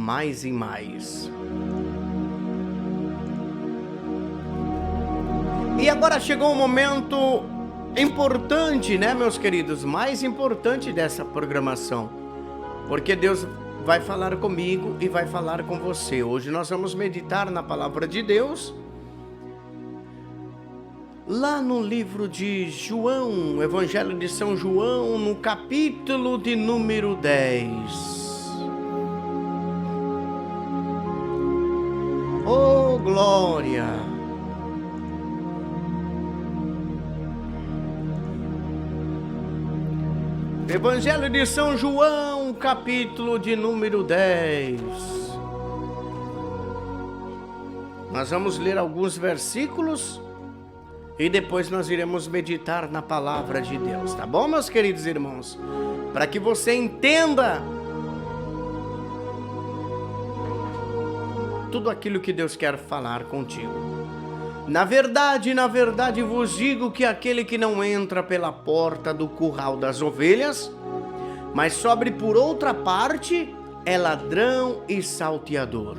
mais e mais. E agora chegou um momento importante, né, meus queridos? Mais importante dessa programação. Porque Deus vai falar comigo e vai falar com você. Hoje nós vamos meditar na palavra de Deus. Lá no livro de João, Evangelho de São João, no capítulo de número 10. Oh, glória! Evangelho de São João, capítulo de número 10. Nós vamos ler alguns versículos e depois nós iremos meditar na palavra de Deus, tá bom, meus queridos irmãos? Para que você entenda tudo aquilo que Deus quer falar contigo. Na verdade vos digo que aquele que não entra pela porta do curral das ovelhas, mas sobe por outra parte, é ladrão e salteador.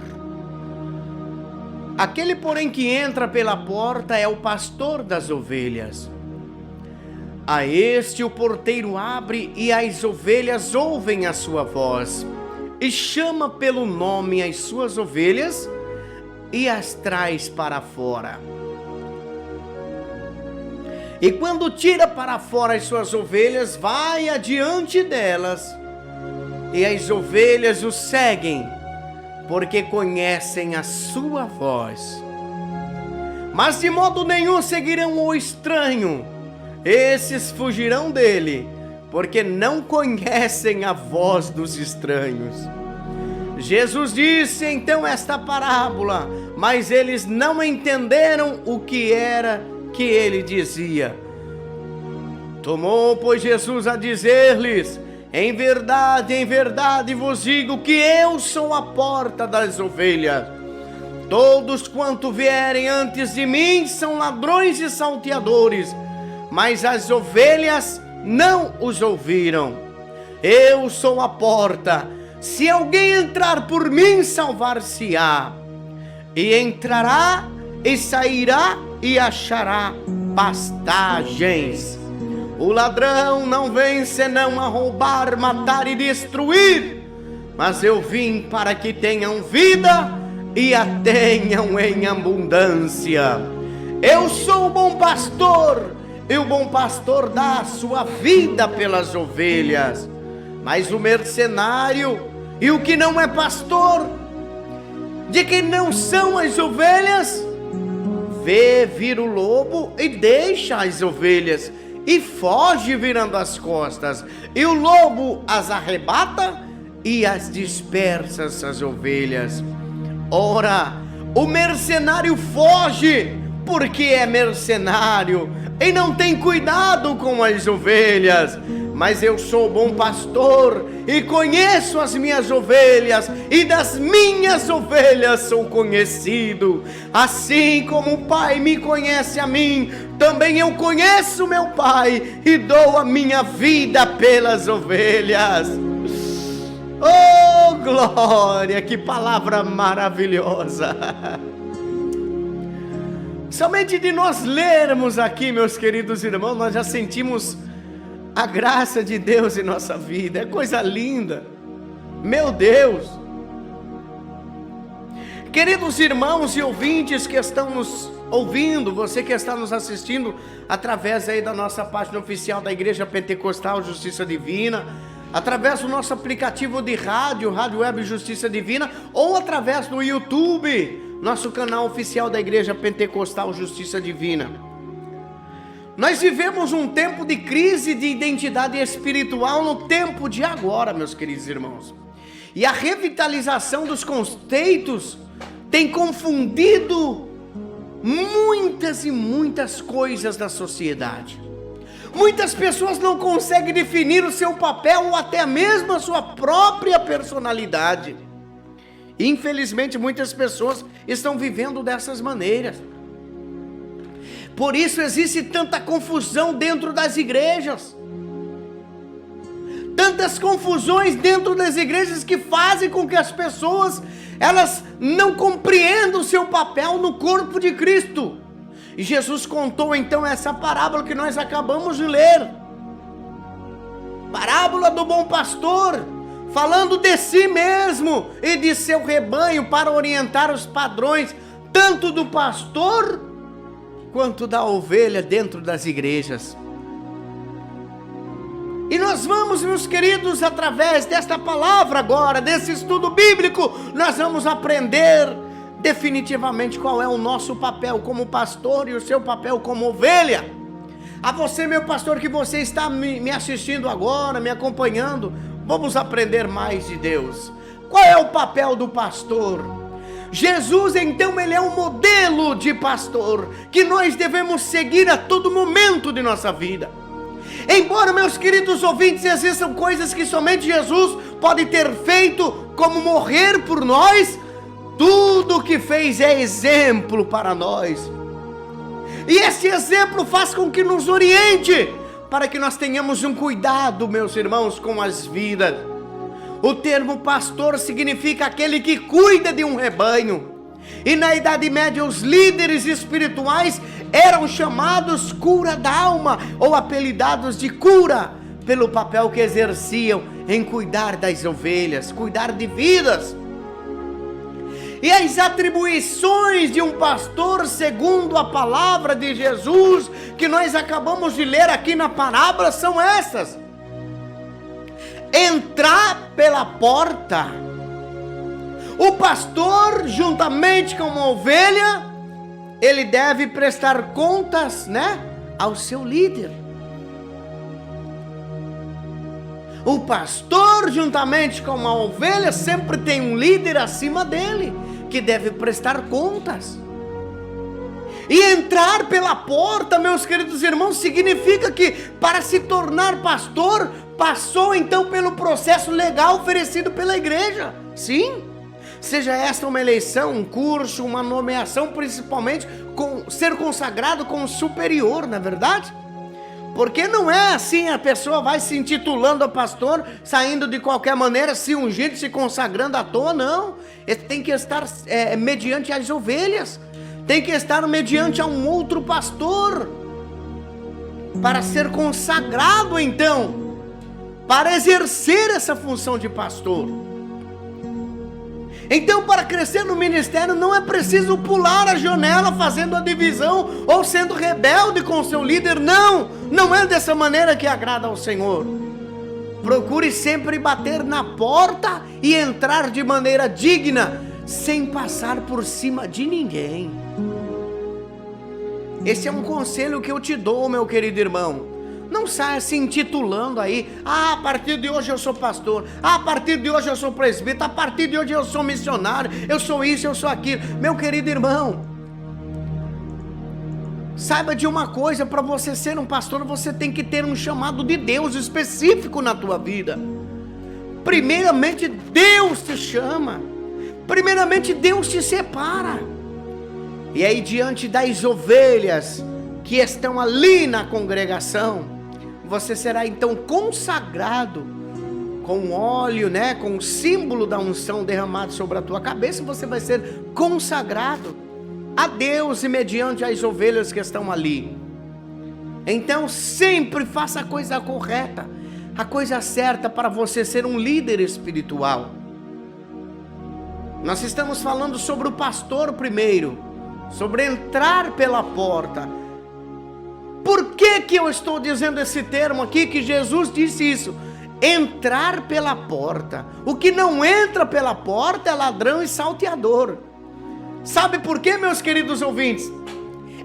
Aquele, porém, que entra pela porta é o pastor das ovelhas. A este o porteiro abre e as ovelhas ouvem a sua voz, e chama pelo nome as suas ovelhas e as traz para fora. E quando tira para fora as suas ovelhas, vai adiante delas, e as ovelhas o seguem, porque conhecem a sua voz. Mas de modo nenhum seguirão o estranho, esses fugirão dele, porque não conhecem a voz dos estranhos. Jesus disse então esta parábola, mas eles não entenderam o que era que ele dizia. Tomou, pois, Jesus a dizer-lhes: em verdade vos digo que eu sou a porta das ovelhas. Todos quanto vierem antes de mim são ladrões e salteadores, mas as ovelhas não os ouviram. Eu sou a porta. Se alguém entrar por mim, salvar-se-á. E entrará e sairá e achará pastagens. O ladrão não vem senão a roubar, matar e destruir. Mas eu vim para que tenham vida e a tenham em abundância. Eu sou o bom pastor, e o bom pastor dá a sua vida pelas ovelhas. Mas o mercenário e o que não é pastor, de quem não são as ovelhas, vê vir o lobo e deixa as ovelhas e foge virando as costas, e o lobo as arrebata e as dispersa as ovelhas. Ora, o mercenário foge porque é mercenário e não tem cuidado com as ovelhas. Mas eu sou bom pastor e conheço as minhas ovelhas, e das minhas ovelhas sou conhecido. Assim como o Pai me conhece a mim, também eu conheço meu Pai e dou a minha vida pelas ovelhas. Oh, glória! Que palavra maravilhosa! Somente de nós lermos aqui, meus queridos irmãos, nós já sentimos a graça de Deus em nossa vida. É coisa linda. Meu Deus. Queridos irmãos e ouvintes que estão nos ouvindo, você que está nos assistindo através aí da nossa página oficial da Igreja Pentecostal Justiça Divina, através do nosso aplicativo de rádio, Rádio Web Justiça Divina, ou através do YouTube, nosso canal oficial da Igreja Pentecostal Justiça Divina. Nós vivemos um tempo de crise de identidade espiritual no tempo de agora, meus queridos irmãos. E a revitalização dos conceitos tem confundido muitas e muitas coisas da sociedade. Muitas pessoas não conseguem definir o seu papel ou até mesmo a sua própria personalidade. Infelizmente, muitas pessoas estão vivendo dessas maneiras. Por isso existe tanta confusão dentro das igrejas. tantas confusões dentro das igrejas que fazem com que as pessoas, elas não compreendam o seu papel no corpo de Cristo. E Jesus contou então essa parábola que nós acabamos de ler. Parábola do bom pastor, falando de si mesmo e de seu rebanho para orientar os padrões, tanto do pastor quanto da ovelha dentro das igrejas. E nós vamos, meus queridos, através desta palavra agora, desse estudo bíblico, nós vamos aprender definitivamente qual é o nosso papel como pastor e o seu papel como ovelha. A você, meu pastor, que você está me assistindo agora, me acompanhando, vamos aprender mais de Deus. Qual é o papel do pastor? Jesus, então, ele é um modelo de pastor que nós devemos seguir a todo momento de nossa vida. Embora, meus queridos ouvintes, existam coisas que somente Jesus pode ter feito, como morrer por nós, tudo o que fez é exemplo para nós. E esse exemplo faz com que nos oriente, para que nós tenhamos um cuidado, meus irmãos, com as vidas. O termo pastor significa aquele que cuida de um rebanho. E na Idade Média os líderes espirituais eram chamados cura da alma, ou apelidados de cura, pelo papel que exerciam em cuidar das ovelhas, cuidar de vidas. E as atribuições de um pastor, segundo a palavra de Jesus, que nós acabamos de ler aqui na parábola, são essas: entrar pela porta. O pastor, juntamente com uma ovelha, ele deve prestar contas, ao seu líder. O pastor, juntamente com uma ovelha, sempre tem um líder acima dele, que deve prestar contas. E entrar pela porta, meus queridos irmãos, significa que para se tornar pastor, passou então pelo processo legal oferecido pela igreja. Sim, seja esta uma eleição, um curso, uma nomeação, principalmente ser consagrado como superior, não é verdade? Porque não é assim, a pessoa vai se intitulando a pastor, saindo de qualquer maneira, se ungindo, se consagrando à toa, não. Ele tem que estar mediante as ovelhas, tem que estar mediante a um outro pastor, para ser consagrado então, para exercer essa função de pastor. Então, para crescer no ministério, não é preciso pular a janela fazendo a divisão ou sendo rebelde com o seu líder. Não é dessa maneira que agrada ao Senhor. Procure sempre bater na porta e entrar de maneira digna, sem passar por cima de ninguém. Esse é um conselho que eu te dou, meu querido irmão. Não saia se intitulando aí: a partir de hoje eu sou pastor, a partir de hoje eu sou presbítero, a partir de hoje eu sou missionário, eu sou isso, eu sou aquilo. Meu querido irmão, saiba de uma coisa: para você ser um pastor, você tem que ter um chamado de Deus específico na tua vida. Primeiramente Deus te chama, primeiramente Deus te separa. E aí, diante das ovelhas que estão ali na congregação, você será então consagrado com óleo, com o símbolo da unção derramado sobre a tua cabeça. Você vai ser consagrado a Deus e mediante as ovelhas que estão ali. Então sempre faça a coisa correta, a coisa certa, para você ser um líder espiritual. Nós estamos falando sobre o pastor primeiro, sobre entrar pela porta. Por que eu estou dizendo esse termo aqui, que Jesus disse isso? Entrar pela porta. O que não entra pela porta é ladrão e salteador. Sabe por quê, meus queridos ouvintes?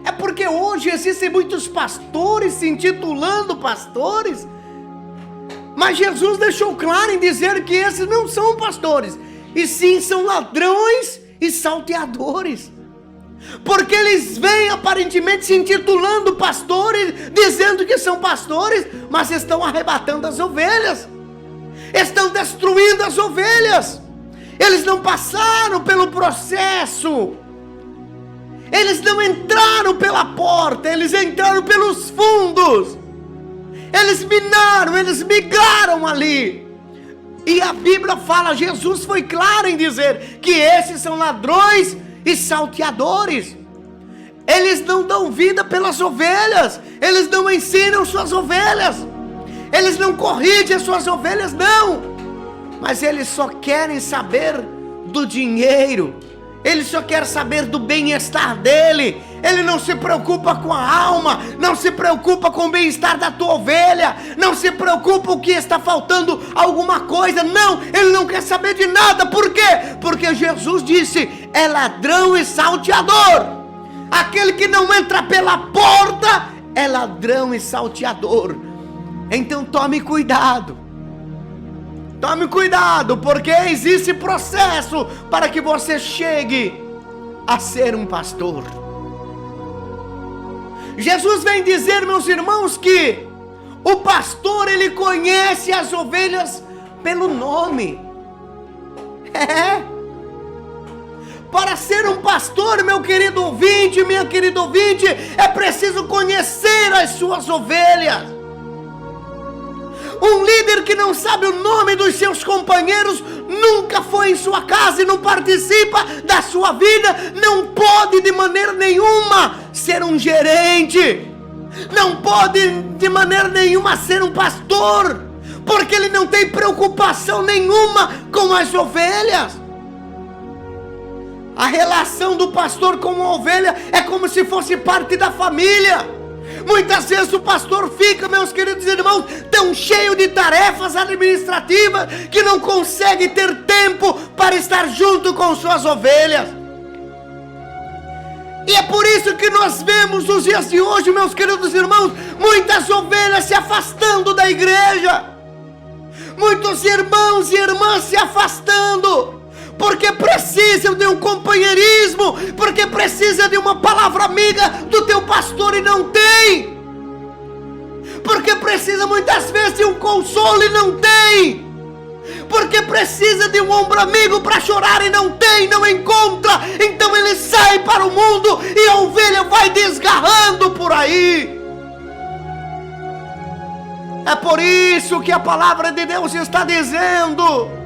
É porque hoje existem muitos pastores se intitulando pastores, mas Jesus deixou claro em dizer que esses não são pastores, e sim são ladrões e salteadores. Porque eles vêm aparentemente se intitulando pastores, dizendo que são pastores, mas estão arrebatando as ovelhas, estão destruindo as ovelhas. Eles não passaram pelo processo, eles não entraram pela porta, eles entraram pelos fundos. Eles minaram, eles migraram ali. E a Bíblia fala, Jesus foi claro em dizer que esses são ladrões e salteadores. Eles não dão vida pelas ovelhas, eles não ensinam suas ovelhas, eles não corrigem as suas ovelhas, não. Mas eles só querem saber do dinheiro, ele só quer saber do bem-estar dele. Ele não se preocupa com a alma, não se preocupa com o bem-estar da tua ovelha, não se preocupa o que está faltando alguma coisa, não, ele não quer saber de nada. Por quê? Porque Jesus disse, é ladrão e salteador. Aquele que não entra pela porta é ladrão e salteador. Então tome cuidado, porque existe processo para que você chegue a ser um pastor. Jesus vem dizer, meus irmãos, que o pastor, ele conhece as ovelhas pelo nome. Para ser um pastor, meu querido ouvinte, minha querida ouvinte, é preciso conhecer as suas ovelhas. Um líder que não sabe o nome dos seus companheiros, nunca foi em sua casa e não participa da sua vida, não pode de maneira nenhuma ser um gerente, não pode de maneira nenhuma ser um pastor, porque ele não tem preocupação nenhuma com as ovelhas. A relação do pastor com a ovelha é como se fosse parte da família. Muitas vezes o pastor fica, meus queridos irmãos, tão cheio de tarefas administrativas que não consegue ter tempo para estar junto com suas ovelhas. E é por isso que nós vemos nos dias de hoje, meus queridos irmãos, muitas ovelhas se afastando da igreja, muitos irmãos e irmãs se afastando, porque precisam de um companheirismo, porque precisa de uma palavra amiga do teu pastor e não tem, porque precisa muitas vezes de um consolo e não tem, porque precisa de um ombro amigo para chorar e não tem, não encontra. Então ele sai para o mundo e a ovelha vai desgarrando por aí. É por isso que a palavra de Deus está dizendo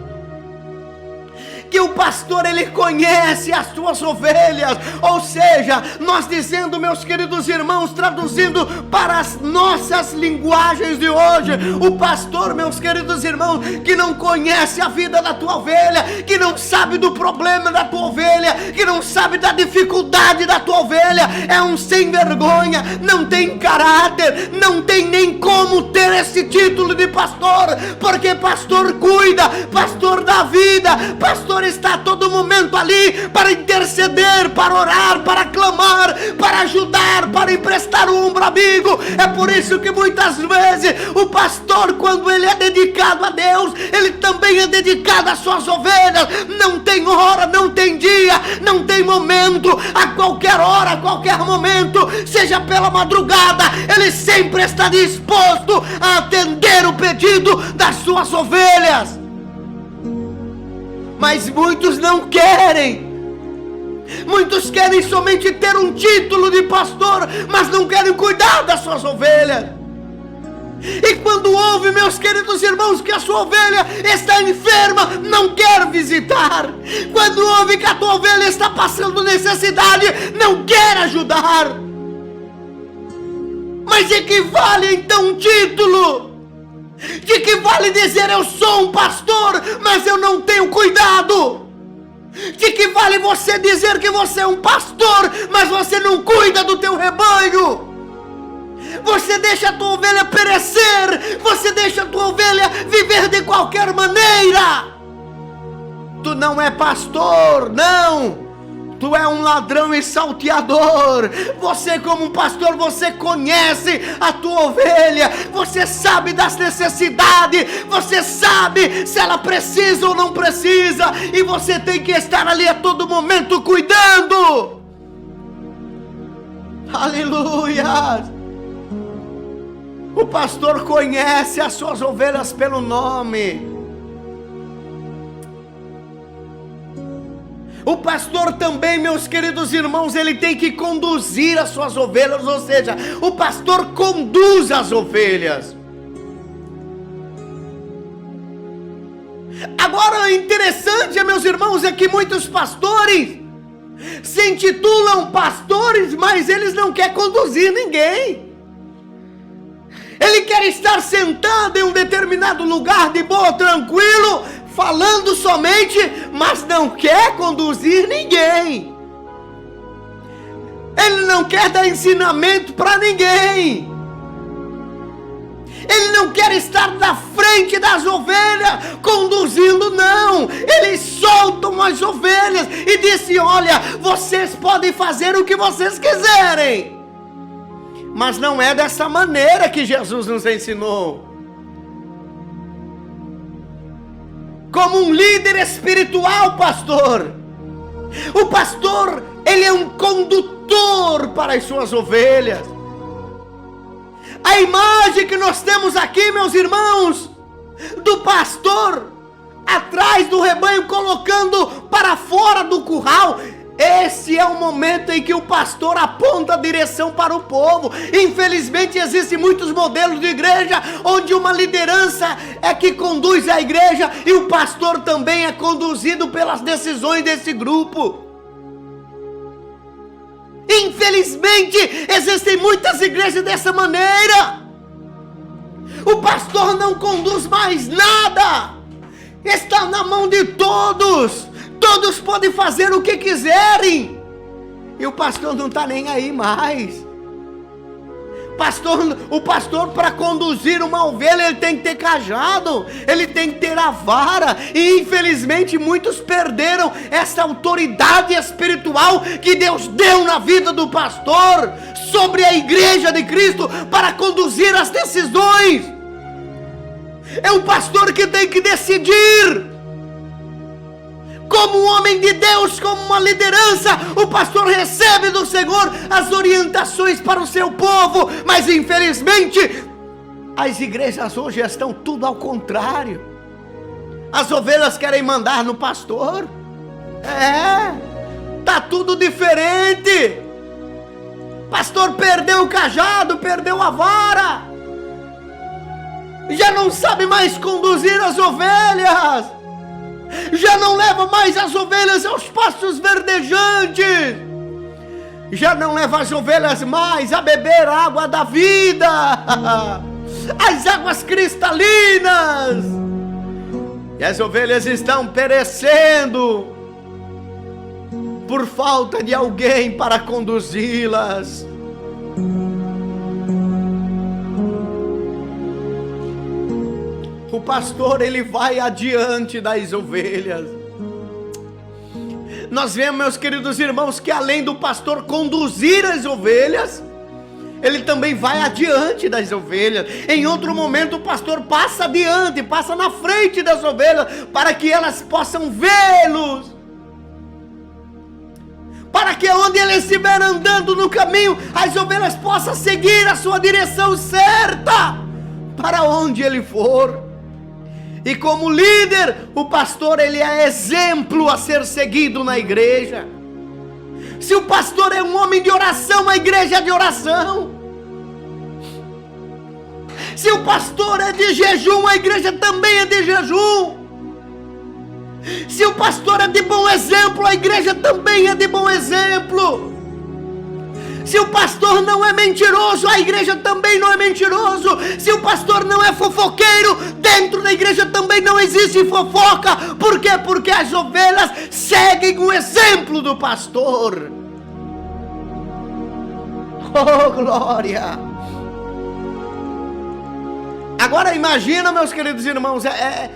que o pastor, ele conhece as suas ovelhas. Ou seja, nós dizendo, meus queridos irmãos, traduzindo para as nossas linguagens de hoje, o pastor, meus queridos irmãos, que não conhece a vida da tua ovelha, que não sabe do problema da tua ovelha, que não sabe da dificuldade da tua ovelha, é um sem vergonha, não tem caráter, não tem nem como ter esse título de pastor, porque pastor cuida, pastor dá vida, pastor está a todo momento ali para interceder, para orar, para clamar, para ajudar, para emprestar o ombro amigo. É por isso que muitas vezes o pastor, quando ele é dedicado a Deus, ele também é dedicado às suas ovelhas. Não tem hora, não tem dia, não tem momento, a qualquer hora, a qualquer momento, seja pela madrugada, ele sempre está disposto a atender o pedido das suas ovelhas. Mas muitos não querem. Muitos querem somente ter um título de pastor, mas não querem cuidar das suas ovelhas. E quando ouve, meus queridos irmãos, que a sua ovelha está enferma, não quer visitar. Quando ouve que a tua ovelha está passando necessidade, não quer ajudar. Mas de que vale então um título? De que vale dizer eu sou um pastor, mas eu não tenho cuidado? De que vale você dizer que você é um pastor, mas você não cuida do teu rebanho? Você deixa a tua ovelha perecer, você deixa a tua ovelha viver de qualquer maneira. Tu não é pastor, não. Tu é um ladrão e salteador. Você, como um pastor, você conhece a tua ovelha, você sabe das necessidades, você sabe se ela precisa ou não precisa, e você tem que estar ali a todo momento cuidando. Aleluia! O pastor conhece as suas ovelhas pelo nome. O pastor também, meus queridos irmãos, ele tem que conduzir as suas ovelhas, ou seja, o pastor conduz as ovelhas. interessante, meus irmãos, é que muitos pastores se intitulam pastores, mas eles não querem conduzir ninguém. Ele quer estar sentado em um determinado lugar de boa, tranquilo, falando somente, mas não quer conduzir ninguém. Ele não quer dar ensinamento para ninguém. Ele não quer estar na frente das ovelhas, conduzindo, não. Ele solta as ovelhas e disse: olha, vocês podem fazer o que vocês quiserem. Mas não é dessa maneira que Jesus nos ensinou. Como um líder espiritual, pastor. O pastor, ele é um condutor para as suas ovelhas. A imagem que nós temos aqui, meus irmãos, do pastor atrás do rebanho, colocando para fora do curral, esse é o momento em que o pastor aponta a direção para o povo. Infelizmente existem muitos modelos de igreja onde uma liderança é que conduz a igreja e o pastor também é conduzido pelas decisões desse grupo. Infelizmente existem muitas igrejas dessa maneira. O pastor não conduz mais nada, está na mão de todos. Todos podem fazer o que quiserem, e o pastor não está nem aí mais. O pastor, para conduzir uma ovelha, ele tem que ter cajado, ele tem que ter a vara. E infelizmente muitos perderam essa autoridade espiritual que Deus deu na vida do pastor sobre a igreja de Cristo para conduzir as decisões. É o pastor que tem que decidir. Como um homem de Deus, como uma liderança, o pastor recebe do Senhor as orientações para o seu povo. Mas infelizmente as igrejas hoje estão tudo ao contrário. As ovelhas querem mandar no pastor. Tá tudo diferente. Pastor perdeu o cajado, perdeu a vara, já não sabe mais conduzir as ovelhas, já não leva mais as ovelhas aos pastos verdejantes, já não leva as ovelhas mais a beber a água da vida, as águas cristalinas, e as ovelhas estão perecendo por falta de alguém para conduzi-las. O pastor, ele vai adiante das ovelhas. Nós vemos, meus queridos irmãos, que além do pastor conduzir as ovelhas, ele também vai adiante das ovelhas. Em outro momento o pastor passa adiante, passa na frente das ovelhas, para que elas possam vê-los, para que onde ele estiver andando no caminho, as ovelhas possam seguir a sua direção certa, para onde ele for. E como líder, o pastor, ele é exemplo a ser seguido na igreja. Se o pastor é um homem de oração, a igreja é de oração. Se o pastor é de jejum, a igreja também é de jejum. Se o pastor é de bom exemplo, a igreja também é de bom exemplo. Se o pastor não é mentiroso, a igreja também não é mentiroso. Se o pastor não é fofoqueiro, dentro da igreja também não existe fofoca. Por quê? Porque as ovelhas seguem o exemplo do pastor. Oh, glória! Agora imagina, meus queridos irmãos, é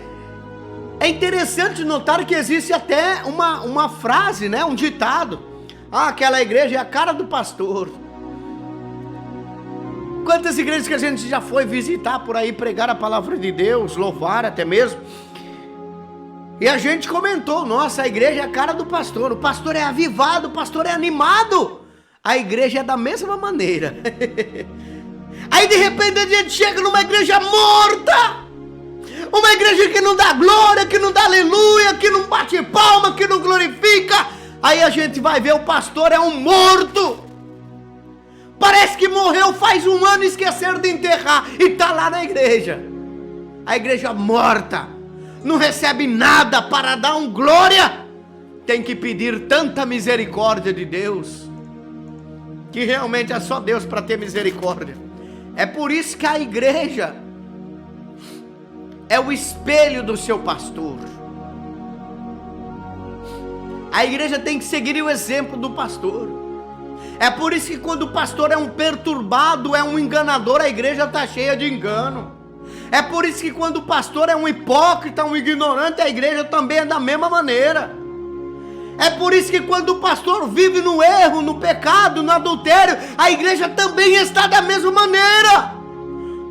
interessante notar que existe até uma frase, né, um ditado. Aquela igreja é a cara do pastor. Quantas igrejas que a gente já foi visitar por aí, pregar a palavra de Deus, louvar até mesmo, e a gente comentou: nossa, a igreja é a cara do pastor. O pastor é avivado, o pastor é animado. A igreja é da mesma maneira. Aí de repente a gente chega numa igreja morta, uma igreja que não dá glória, que não dá aleluia, que não bate palma, que não glorifica. Aí a gente vai ver, o pastor é um morto. Parece que morreu faz um ano e esqueceram de enterrar, e está lá na igreja. A igreja morta. não recebe nada para dar um glória, tem que pedir tanta misericórdia de Deus, que realmente é só Deus para ter misericórdia. É por isso que a igreja é o espelho do seu pastor. A igreja tem que seguir o exemplo do pastor. É por isso que quando o pastor é um perturbado, é um enganador, a igreja está cheia de engano. É por isso que quando o pastor é um hipócrita, um ignorante, a igreja também é da mesma maneira. É por isso que quando o pastor vive no erro, no pecado, no adultério, a igreja também está da mesma maneira,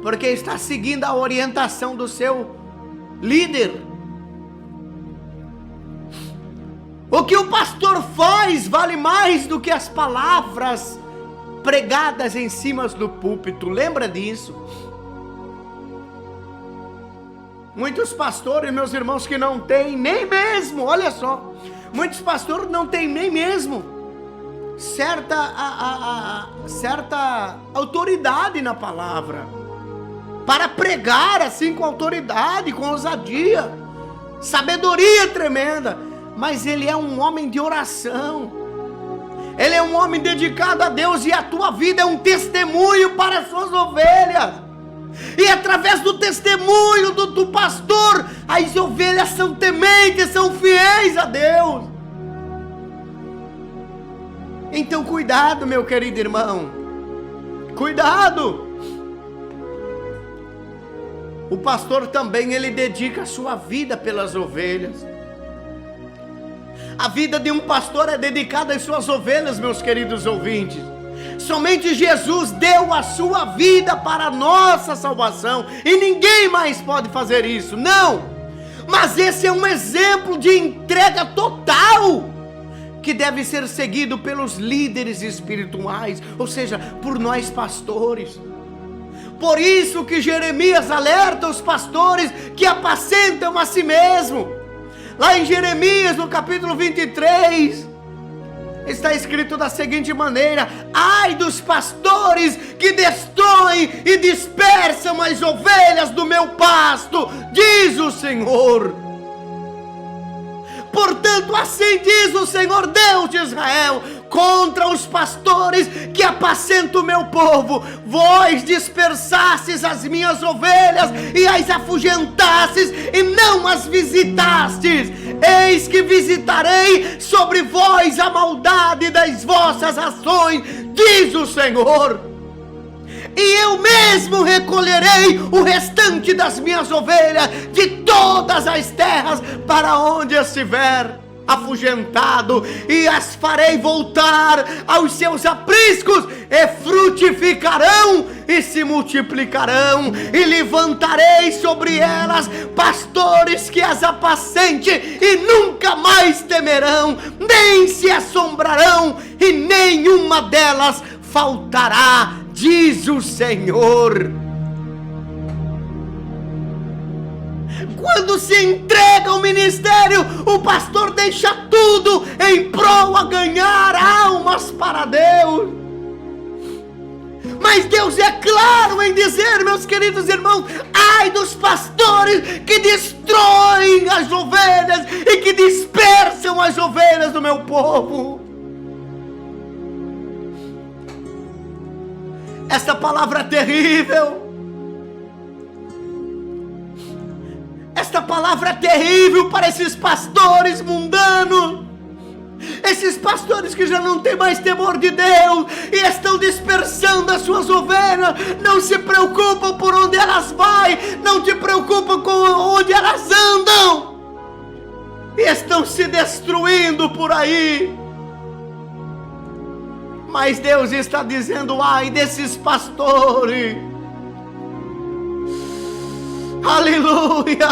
porque está seguindo a orientação do seu líder. O que o pastor faz vale mais do que as palavras pregadas em cima do púlpito. Lembra disso? Muitos pastores, meus irmãos, que não têm nem mesmo, olha só, muitos pastores não têm nem mesmo certa autoridade na palavra, para pregar assim com autoridade, com ousadia, sabedoria tremenda. Mas ele é um homem de oração, ele é um homem dedicado a Deus, e a tua vida é um testemunho para as suas ovelhas, e através do testemunho do pastor, as ovelhas são tementes, são fiéis a Deus. Então cuidado, meu querido irmão, cuidado. O pastor também, ele dedica a sua vida pelas ovelhas. A vida de um pastor é dedicada às suas ovelhas, meus queridos ouvintes. Somente Jesus deu a sua vida para a nossa salvação, e ninguém mais pode fazer isso, não. Mas esse é um exemplo de entrega total, que deve ser seguido pelos líderes espirituais, ou seja, por nós pastores. Por isso que Jeremias alerta os pastores que apacentam a si mesmo. Lá em Jeremias, no capítulo 23, está escrito da seguinte maneira: ai dos pastores que destroem e dispersam as ovelhas do meu pasto, diz o Senhor. Portanto, assim diz o Senhor Deus de Israel, contra os pastores que apacentam o meu povo: vós dispersastes as minhas ovelhas e as afugentastes e não as visitastes. Eis que visitarei sobre vós a maldade das vossas ações, diz o Senhor. E eu mesmo recolherei o restante das minhas ovelhas de todas as terras para onde estiver afugentado, e as farei voltar aos seus apriscos, e frutificarão e se multiplicarão, e levantarei sobre elas pastores que as apacente, e nunca mais temerão, nem se assombrarão, e nenhuma delas faltará, diz o Senhor. Quando se entrega ao ministério, o pastor deixa tudo em prol a ganhar almas para Deus. Mas Deus é claro em dizer, meus queridos irmãos, ai dos pastores que destroem as ovelhas e que dispersam as ovelhas do meu povo. Esta palavra é terrível. Esta palavra é terrível para esses pastores mundanos, esses pastores que já não têm mais temor de Deus e estão dispersando as suas ovelhas, não se preocupam por onde elas vão, não se preocupam com onde elas andam, e estão se destruindo por aí. Mas Deus está dizendo: ai desses pastores. Aleluia!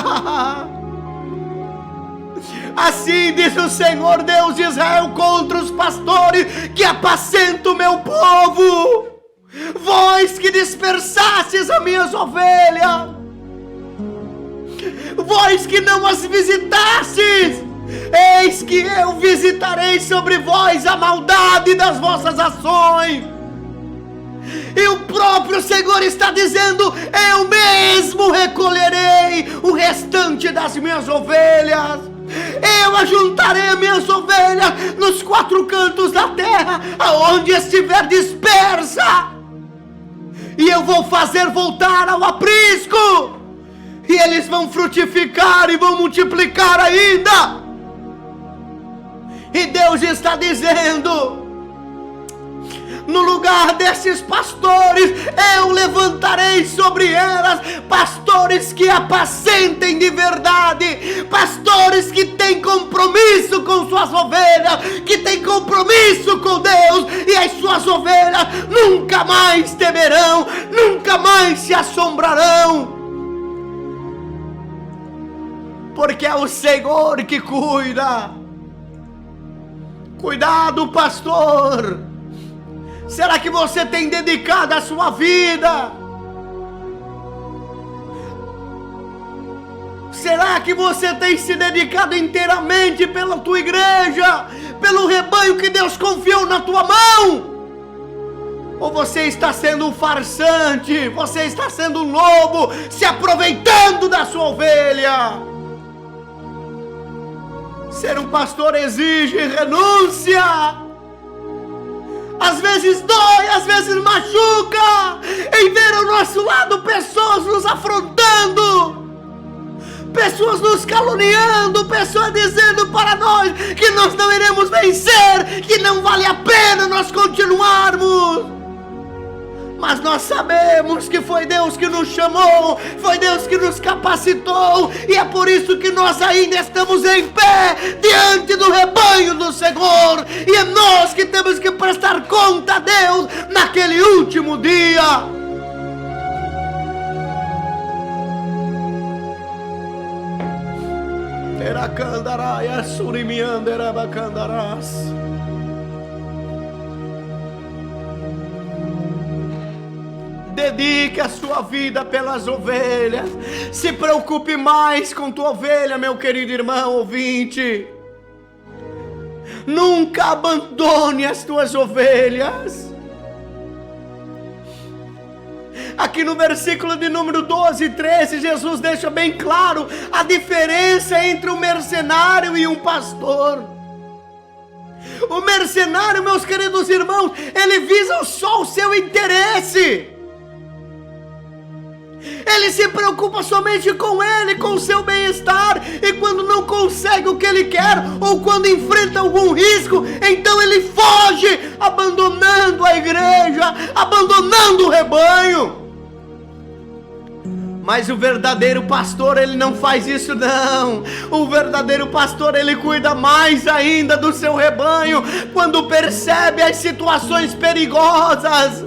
Assim diz o Senhor Deus de Israel contra os pastores que apacentam o meu povo: vós que dispersastes as minhas ovelhas, vós que não as visitastes, eis que eu visitarei sobre vós a maldade das vossas ações, E o próprio Senhor está dizendo: eu mesmo recolherei o restante das minhas ovelhas. Eu ajuntarei as minhas ovelhas nos 4 cantos da terra, aonde estiver dispersa, e eu vou fazer voltar ao aprisco, e eles vão frutificar e vão multiplicar ainda. E Deus está dizendo: no lugar desses pastores, eu levantarei sobre elas pastores que apacentem de verdade, pastores que têm compromisso com suas ovelhas, que têm compromisso com Deus, e as suas ovelhas nunca mais temerão, nunca mais se assombrarão, porque é o Senhor que cuida. Cuidado, pastor. Será que você tem dedicado a sua vida? Será que você tem se dedicado inteiramente pela tua igreja, pelo rebanho que Deus confiou na tua mão? Ou você está sendo um farsante, você está sendo um lobo, se aproveitando da sua ovelha? Ser um pastor exige renúncia. Às vezes dói, às vezes machuca, em ver ao nosso lado pessoas nos afrontando, pessoas nos caluniando, pessoas dizendo para nós que nós não iremos vencer, que não vale a pena nós continuarmos. Mas nós sabemos que foi Deus que nos chamou, foi Deus que nos capacitou, e é por isso que nós ainda estamos em pé diante do rebanho do Senhor, e é nós que temos que prestar conta a Deus naquele último dia. Teracandaraia surimianderabacandarás. Dedique a sua vida pelas ovelhas. Se preocupe mais com tua ovelha, meu querido irmão ouvinte. Nunca abandone as tuas ovelhas. Aqui no versículo de número 12 e 13, Jesus deixa bem claro a diferença entre um mercenário e um pastor. O mercenário, meus queridos irmãos, ele visa só o seu interesse. Ele se preocupa somente com ele, com o seu bem-estar, e quando não consegue o que ele quer, ou quando enfrenta algum risco, então ele foge, abandonando a igreja, abandonando o rebanho. Mas o verdadeiro pastor, ele não faz isso não. O verdadeiro pastor, ele cuida mais ainda do seu rebanho, quando percebe as situações perigosas,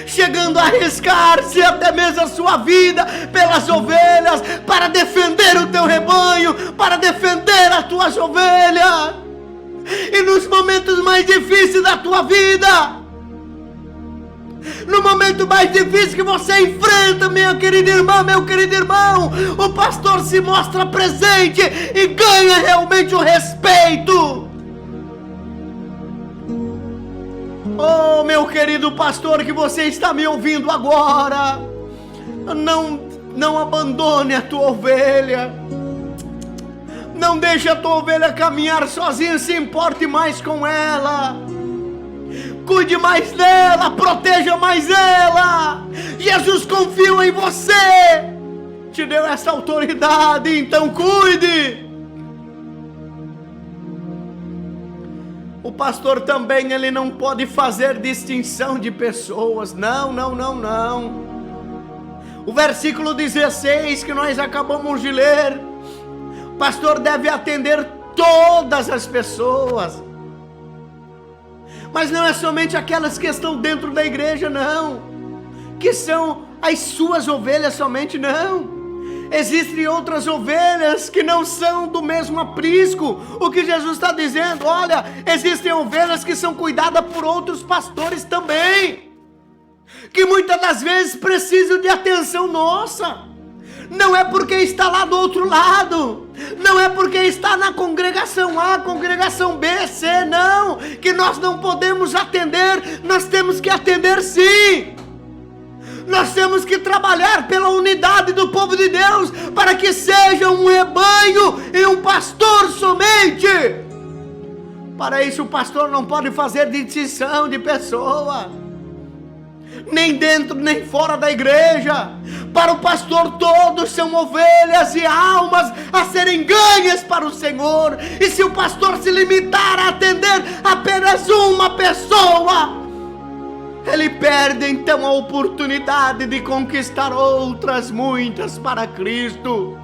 chegando a arriscar-se até mesmo a sua vida pelas ovelhas, para defender o teu rebanho, para defender as tuas ovelhas. E nos momentos mais difíceis da tua vida, no momento mais difícil que você enfrenta, minha querida irmã, meu querido irmão, o pastor se mostra presente e ganha realmente o respeito. Oh, meu querido pastor, que você está me ouvindo agora, não abandone a tua ovelha. Não deixe a tua ovelha caminhar sozinha, se importe mais com ela. Cuide mais dela, proteja mais ela. Jesus confiou em você, te deu essa autoridade, então cuide. O pastor também, ele não pode fazer distinção de pessoas. Não. O versículo 16 que nós acabamos de ler, o pastor deve atender todas as pessoas. Mas não é somente aquelas que estão dentro da igreja, não, que são as suas ovelhas somente, não. Existem outras ovelhas que não são do mesmo aprisco. O que Jesus está dizendo, olha, existem ovelhas que são cuidadas por outros pastores também, que muitas das vezes precisam de atenção nossa. Não é porque está lá do outro lado, não é porque está na congregação A, congregação B, C, não, que nós não podemos atender. Nós temos que atender sim. Nós temos que trabalhar pela unidade do povo de Deus, para que seja um rebanho e um pastor somente. Para isso o pastor não pode fazer distinção de pessoa, nem dentro nem fora da igreja. Para o pastor todos são ovelhas e almas a serem ganhas para o Senhor. E se o pastor se limitar a atender apenas uma pessoa, ele perde então a oportunidade de conquistar outras muitas para Cristo.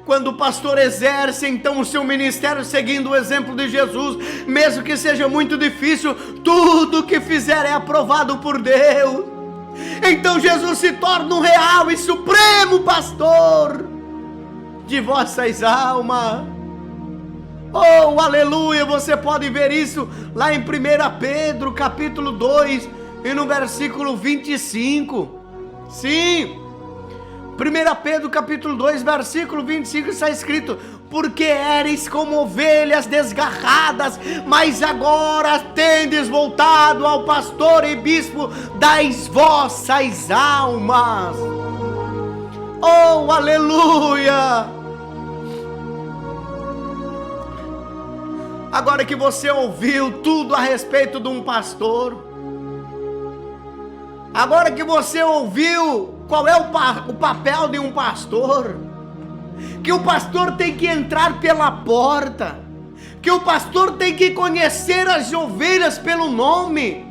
Quando o pastor exerce então o seu ministério seguindo o exemplo de Jesus, mesmo que seja muito difícil, tudo que fizer é aprovado por Deus. Então Jesus se torna um real e supremo pastor de vossas almas. Oh, aleluia! Você pode ver isso lá em 1 Pedro capítulo 2 e no versículo 25. Sim, 1 Pedro capítulo 2 versículo 25 está escrito: porque éreis como ovelhas desgarradas, mas agora tendes voltado ao pastor e bispo das vossas almas. Oh, aleluia! Agora que você ouviu tudo a respeito de um pastor, agora que você ouviu qual é o papel de um pastor, que o pastor tem que entrar pela porta, que o pastor tem que conhecer as ovelhas pelo nome,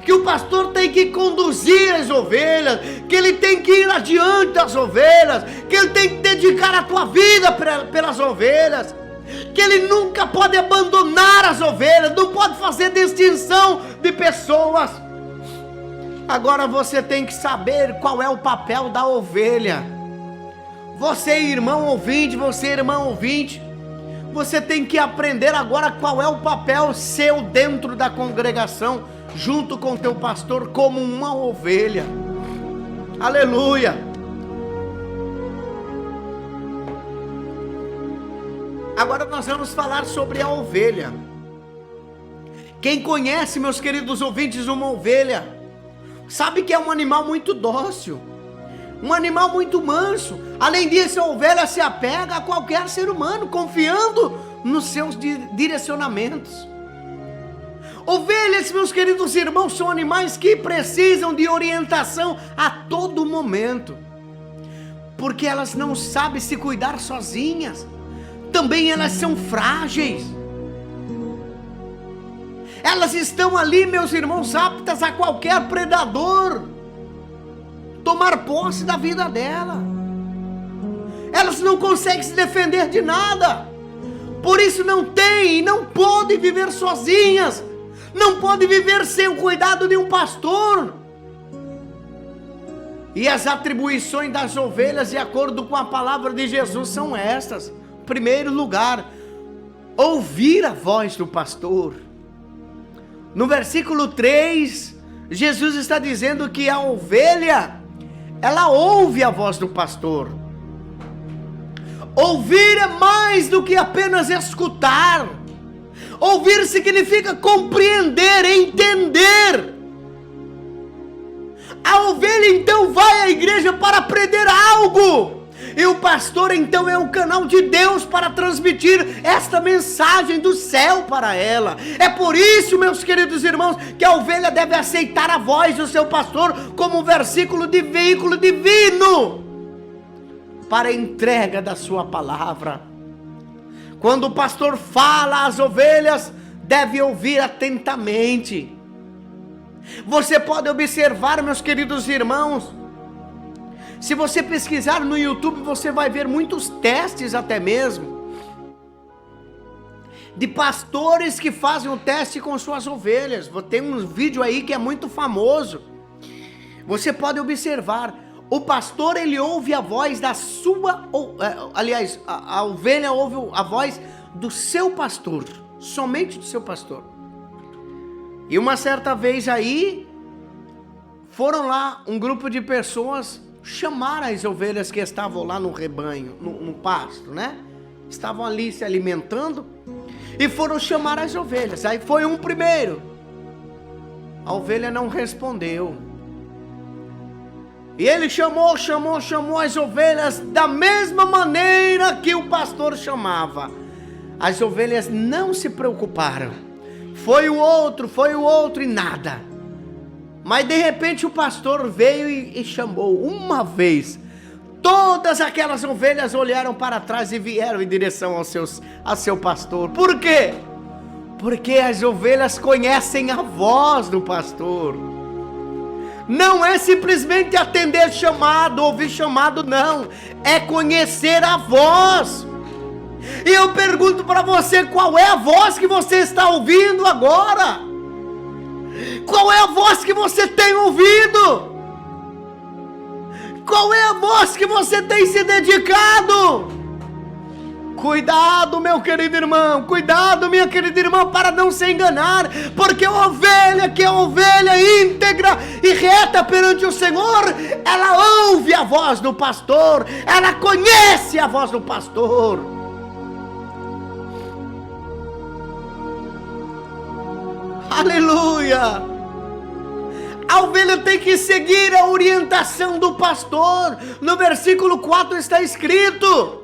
que o pastor tem que conduzir as ovelhas, que ele tem que ir adiante das ovelhas, que ele tem que dedicar a tua vida pelas ovelhas, que ele nunca pode abandonar as ovelhas, não pode fazer distinção de pessoas. Agora você tem que saber qual é o papel da ovelha. Você, irmão ouvinte, você tem que aprender agora qual é o papel seu dentro da congregação, junto com teu pastor, como uma ovelha. Aleluia! Agora nós vamos falar sobre a ovelha. Quem conhece, meus queridos ouvintes, uma ovelha, sabe que é um animal muito dócil, um animal muito manso. Além disso, a ovelha se apega a qualquer ser humano, confiando nos seus direcionamentos. Ovelhas, meus queridos irmãos, são animais que precisam de orientação a todo momento, porque elas não sabem se cuidar sozinhas. Também elas são frágeis. Elas estão ali, meus irmãos, aptas a qualquer predador tomar posse da vida dela. Elas não conseguem se defender de nada. Por isso não podem viver sozinhas. Não podem viver sem o cuidado de um pastor. E as atribuições das ovelhas, de acordo com a palavra de Jesus, são estas. Primeiro lugar, ouvir a voz do pastor. No versículo 3, Jesus está dizendo que a ovelha, ela ouve a voz do pastor. Ouvir é mais do que apenas escutar. Ouvir significa compreender, entender. A ovelha então vai à igreja para aprender algo. E o pastor então é o canal de Deus para transmitir esta mensagem do céu para ela. É por isso, meus queridos irmãos, que a ovelha deve aceitar a voz do seu pastor como um veículo divino para a entrega da sua palavra. Quando o pastor fala, as ovelhas devem ouvir atentamente. Você pode observar, meus queridos irmãos, se você pesquisar no YouTube, você vai ver muitos testes até mesmo, de pastores que fazem o teste com suas ovelhas. Tem um vídeo aí que é muito famoso. Você pode observar, o pastor ele ouve a voz da sua, aliás, a ovelha ouve a voz do seu pastor, somente do seu pastor. E uma certa vez aí, foram lá um grupo de pessoas chamar as ovelhas que estavam lá no rebanho, no pasto, né? Estavam ali se alimentando e foram chamar as ovelhas. Aí foi um primeiro. A ovelha não respondeu. E ele chamou as ovelhas da mesma maneira que o pastor chamava. As ovelhas não se preocuparam. Foi o outro e nada. Mas de repente o pastor veio e chamou uma vez. Todas aquelas ovelhas olharam para trás e vieram em direção ao seu pastor. Por quê? Porque as ovelhas conhecem a voz do pastor. Não é simplesmente atender chamado, ouvir chamado, não. É conhecer a voz. E eu pergunto para você, qual é a voz que você está ouvindo agora? Qual é a voz que você tem ouvido? Qual é a voz que você tem se dedicado? Cuidado, meu querido irmão, cuidado, minha querida irmã, para não se enganar, porque a ovelha que é ovelha íntegra e reta perante o Senhor, ela ouve a voz do pastor, ela conhece a voz do pastor. Aleluia! A ovelha tem que seguir a orientação do pastor. No versículo 4 está escrito: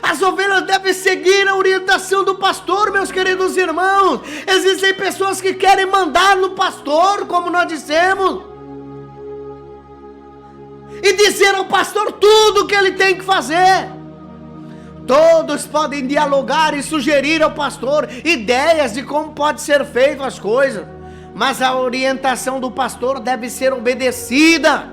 as ovelhas devem seguir a orientação do pastor, meus queridos irmãos. Existem pessoas que querem mandar no pastor, como nós dissemos, e dizer ao pastor tudo o que ele tem que fazer. Todos podem dialogar e sugerir ao pastor ideias de como pode ser feito as coisas, mas a orientação do pastor deve ser obedecida.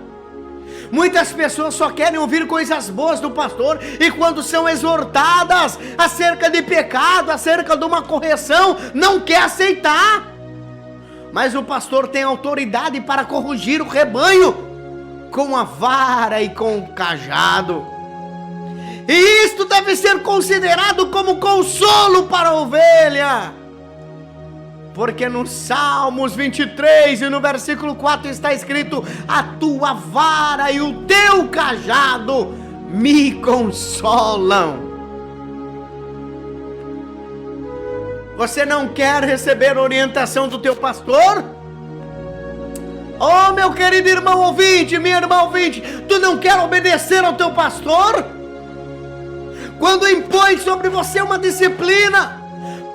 Muitas pessoas só querem ouvir coisas boas do pastor, e quando são exortadas acerca de pecado, acerca de uma correção, não quer aceitar. Mas o pastor tem autoridade para corrigir o rebanho com a vara e com o cajado. E isto deve ser considerado como consolo para a ovelha. Porque no Salmos 23 e no versículo 4 está escrito: a tua vara e o teu cajado me consolam. Você não quer receber orientação do teu pastor? Oh, meu querido irmão ouvinte, minha irmã ouvinte, tu não quer obedecer ao teu pastor? Quando impõe sobre você uma disciplina,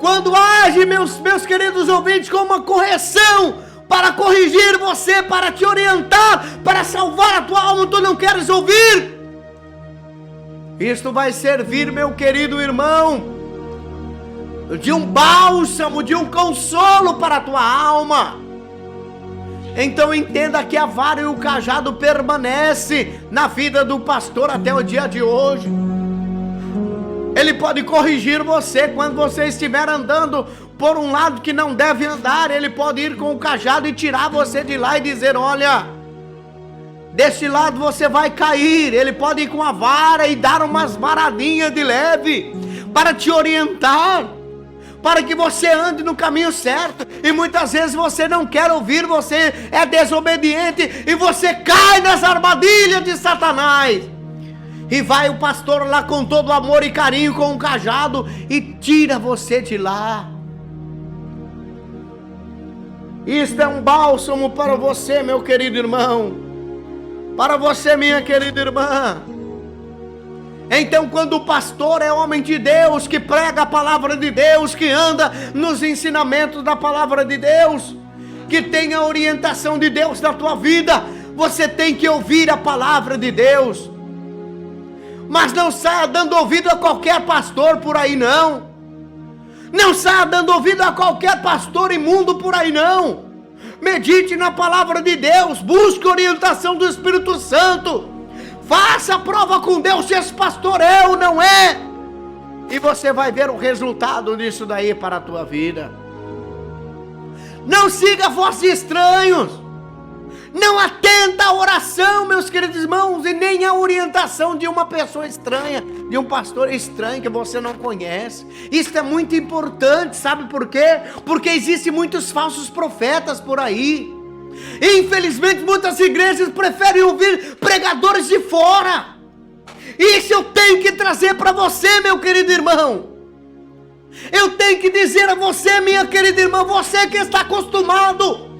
quando age, meus queridos ouvintes, com uma correção, para corrigir você, para te orientar, para salvar a tua alma, tu não queres ouvir? Isto vai servir, meu querido irmão, de um bálsamo, de um consolo para a tua alma. Então entenda que a vara e o cajado permanecem na vida do pastor até o dia de hoje. Ele pode corrigir você quando você estiver andando por um lado que não deve andar. Ele pode ir com o cajado e tirar você de lá e dizer: olha, deste lado você vai cair. Ele pode ir com a vara e dar umas varadinhas de leve para te orientar, para que você ande no caminho certo. E muitas vezes você não quer ouvir, você é desobediente e você cai nas armadilhas de Satanás. E vai o pastor lá com todo amor e carinho, com um cajado, e tira você de lá. Isto é um bálsamo para você, meu querido irmão, para você, minha querida irmã. Então, quando o pastor é homem de Deus, que prega a palavra de Deus, que anda nos ensinamentos da palavra de Deus, que tem a orientação de Deus na tua vida, você tem que ouvir a palavra de Deus. Mas não saia dando ouvido a qualquer pastor por aí, não. Não saia dando ouvido a qualquer pastor imundo por aí, não. Medite na palavra de Deus, busque orientação do Espírito Santo. Faça a prova com Deus se esse pastor é ou não é. E você vai ver o resultado disso daí para a tua vida. Não siga a voz de estranhos. Não atenda à oração, meus queridos irmãos, e nem à orientação de uma pessoa estranha, de um pastor estranho que você não conhece. Isso é muito importante, sabe por quê? Porque existem muitos falsos profetas por aí. Infelizmente, muitas igrejas preferem ouvir pregadores de fora. Isso eu tenho que trazer para você, meu querido irmão. Eu tenho que dizer a você, minha querida irmã, você que está acostumado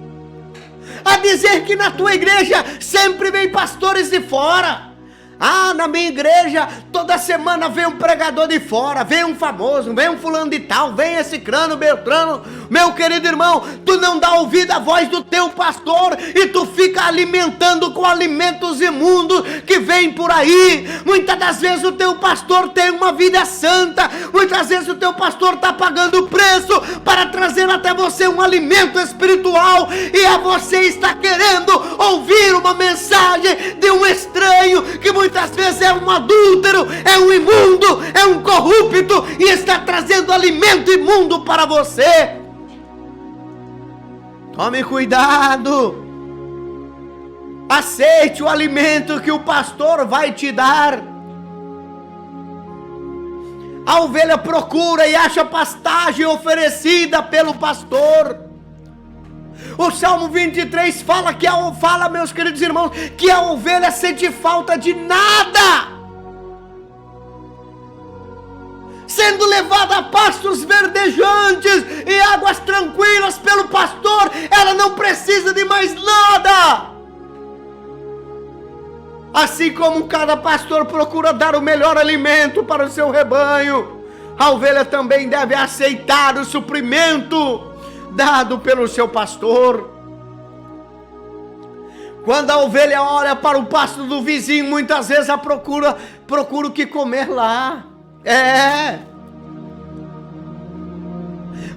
a dizer que na tua igreja sempre vem pastores de fora. Ah, na minha igreja toda semana vem um pregador de fora, vem um famoso, vem um fulano de tal, vem esse crânio, beltrano. Meu querido irmão, tu não dá ouvido à voz do teu pastor e tu fica alimentando com alimentos imundos que vem por aí. Muitas das vezes o teu pastor tem uma vida santa, muitas vezes o teu pastor está pagando preço para trazer até você um alimento espiritual, e a você está querendo ouvir uma mensagem de um estranho que muitas vezes é um adúltero, é um imundo, é um corrupto e está trazendo alimento imundo para você. Tome cuidado. Aceite o alimento que o pastor vai te dar. A ovelha procura e acha pastagem oferecida pelo pastor. O Salmo 23 fala, meus queridos irmãos, que a ovelha sente falta de nada. Sendo levada a pastos verdejantes e águas tranquilas pelo pastor, ela não precisa de mais nada. Assim como cada pastor procura dar o melhor alimento para o seu rebanho, a ovelha também deve aceitar o suprimento dado pelo seu pastor. Quando a ovelha olha para o pasto do vizinho, muitas vezes ela procura o que comer lá.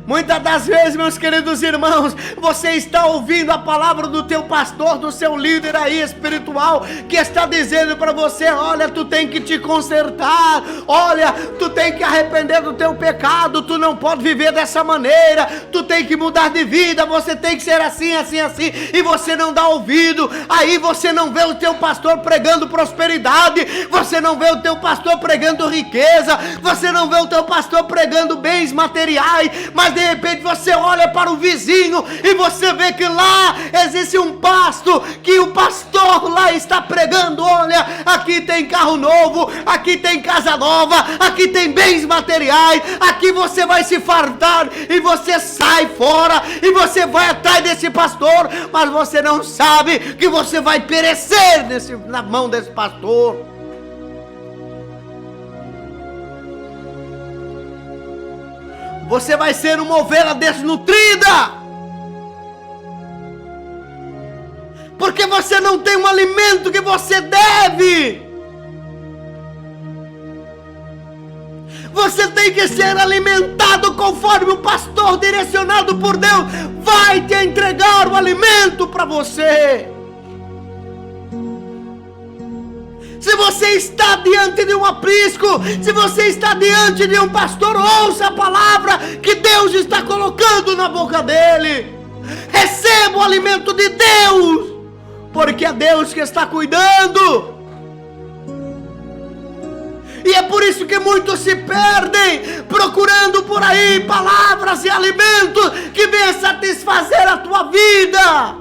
Muitas das vezes, meus queridos irmãos, você está ouvindo a palavra do teu pastor, do seu líder aí espiritual, que está dizendo para você: olha, tu tem que te consertar, olha, tu tem que arrepender do teu pecado, tu não pode viver dessa maneira, tu tem que mudar de vida, você tem que ser assim, assim, assim, e você não dá ouvido. Aí você não vê o teu pastor pregando prosperidade, você não vê o teu pastor pregando riqueza, você não vê o teu pastor pregando bens materiais, mas de repente você olha para o vizinho e você vê que lá existe um pasto, que o pastor lá está pregando: olha, aqui tem carro novo, aqui tem casa nova, aqui tem bens materiais, aqui você vai se fartar. E você sai fora e você vai atrás desse pastor, mas você não sabe que você vai perecer na mão desse pastor. Você vai ser uma ovelha desnutrida, porque você não tem um alimento que você deve. Você tem que ser alimentado conforme o pastor direcionado por Deus vai te entregar o alimento para você. Se você está diante de um aprisco, se você está diante de um pastor, ouça a palavra que Deus está colocando na boca dele. Receba o alimento de Deus, porque é Deus que está cuidando. E é por isso que muitos se perdem procurando por aí palavras e alimentos que venham satisfazer a tua vida,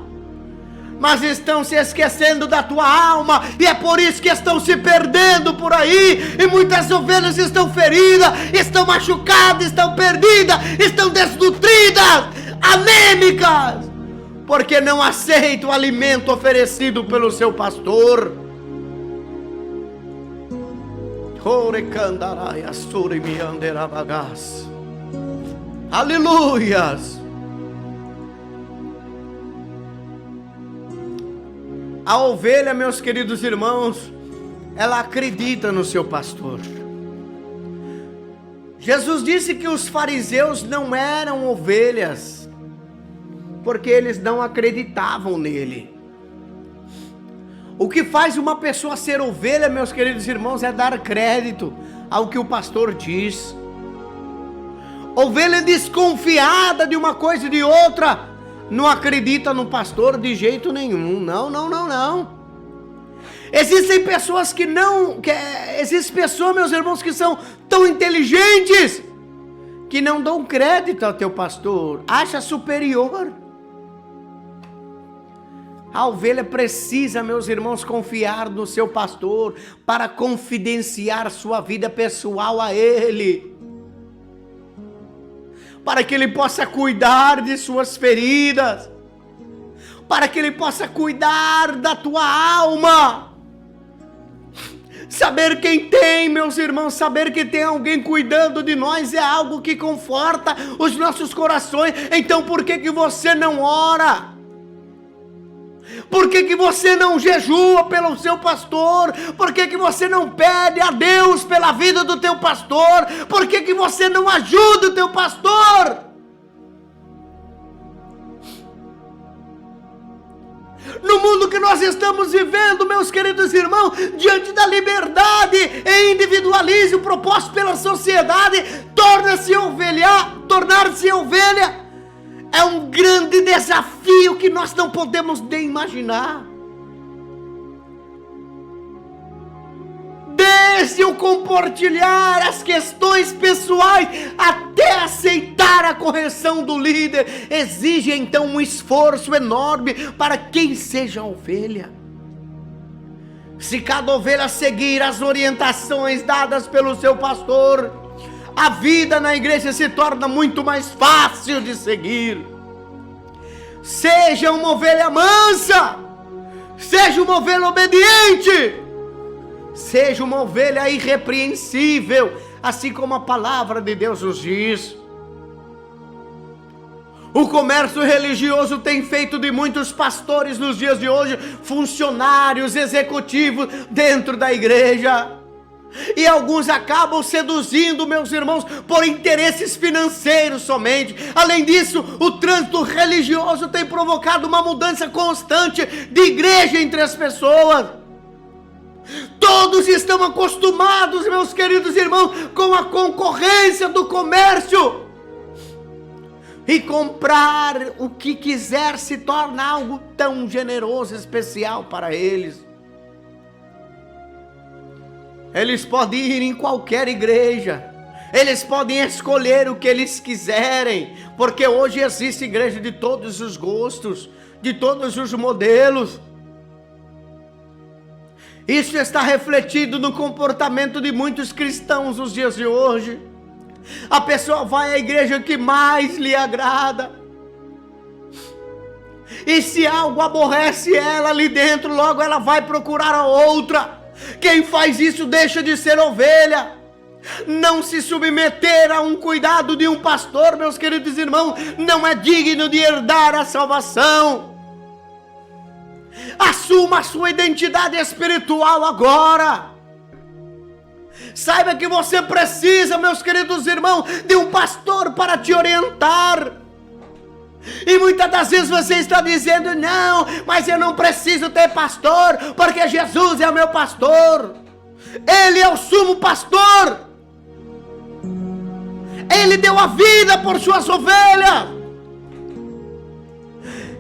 mas estão se esquecendo da tua alma, e é por isso que estão se perdendo por aí, e muitas ovelhas estão feridas, estão machucadas, estão perdidas, estão desnutridas, anêmicas, porque não aceitam o alimento oferecido pelo seu pastor. Aleluias. A ovelha, meus queridos irmãos, ela acredita no seu pastor. Jesus disse que os fariseus não eram ovelhas, porque eles não acreditavam nele. O que faz uma pessoa ser ovelha, meus queridos irmãos, é dar crédito ao que o pastor diz. Ovelha desconfiada de uma coisa e de outra não acredita no pastor de jeito nenhum. Não. Existem pessoas existem pessoas, meus irmãos, que são tão inteligentes que não dão crédito ao teu pastor, acha superior. A ovelha precisa, meus irmãos, confiar no seu pastor para confidenciar sua vida pessoal a ele, para que ele possa cuidar de suas feridas, para que ele possa cuidar da tua alma. Saber quem tem, meus irmãos, saber que tem alguém cuidando de nós é algo que conforta os nossos corações. Então por que você não ora? Por que você não jejua pelo seu pastor? Por que você não pede a Deus pela vida do teu pastor? Por que você não ajuda o teu pastor? No mundo que nós estamos vivendo, meus queridos irmãos, diante da liberdade e individualismo proposto pela sociedade, tornar-se ovelha é um grande desafio que nós não podemos nem imaginar. Desde o compartilhar as questões pessoais até aceitar a correção do líder, exige então um esforço enorme para quem seja a ovelha. Se cada ovelha seguir as orientações dadas pelo seu pastor, a vida na igreja se torna muito mais fácil de seguir. Seja uma ovelha mansa, seja uma ovelha obediente, seja uma ovelha irrepreensível, assim como a palavra de Deus nos diz. O comércio religioso tem feito de muitos pastores nos dias de hoje funcionários executivos dentro da igreja. E alguns acabam seduzindo, meus irmãos, por interesses financeiros somente. Além disso, o trânsito religioso tem provocado uma mudança constante de igreja entre as pessoas. Todos estão acostumados, meus queridos irmãos, com a concorrência do comércio. E comprar o que quiser se torna algo tão generoso, especial para eles. Eles podem ir em qualquer igreja, eles podem escolher o que eles quiserem, porque hoje existe igreja de todos os gostos, de todos os modelos. Isso está refletido no comportamento de muitos cristãos nos dias de hoje. A pessoa vai à igreja que mais lhe agrada, e se algo aborrece ela ali dentro, logo ela vai procurar a outra. Quem faz isso deixa de ser ovelha. Não se submeter a um cuidado de um pastor, meus queridos irmãos, não é digno de herdar a salvação. Assuma a sua identidade espiritual agora. Saiba que você precisa, meus queridos irmãos, de um pastor para te orientar. E muitas das vezes você está dizendo: não, mas eu não preciso ter pastor, porque Jesus é o meu pastor. Ele é o sumo pastor. Ele deu a vida por suas ovelhas.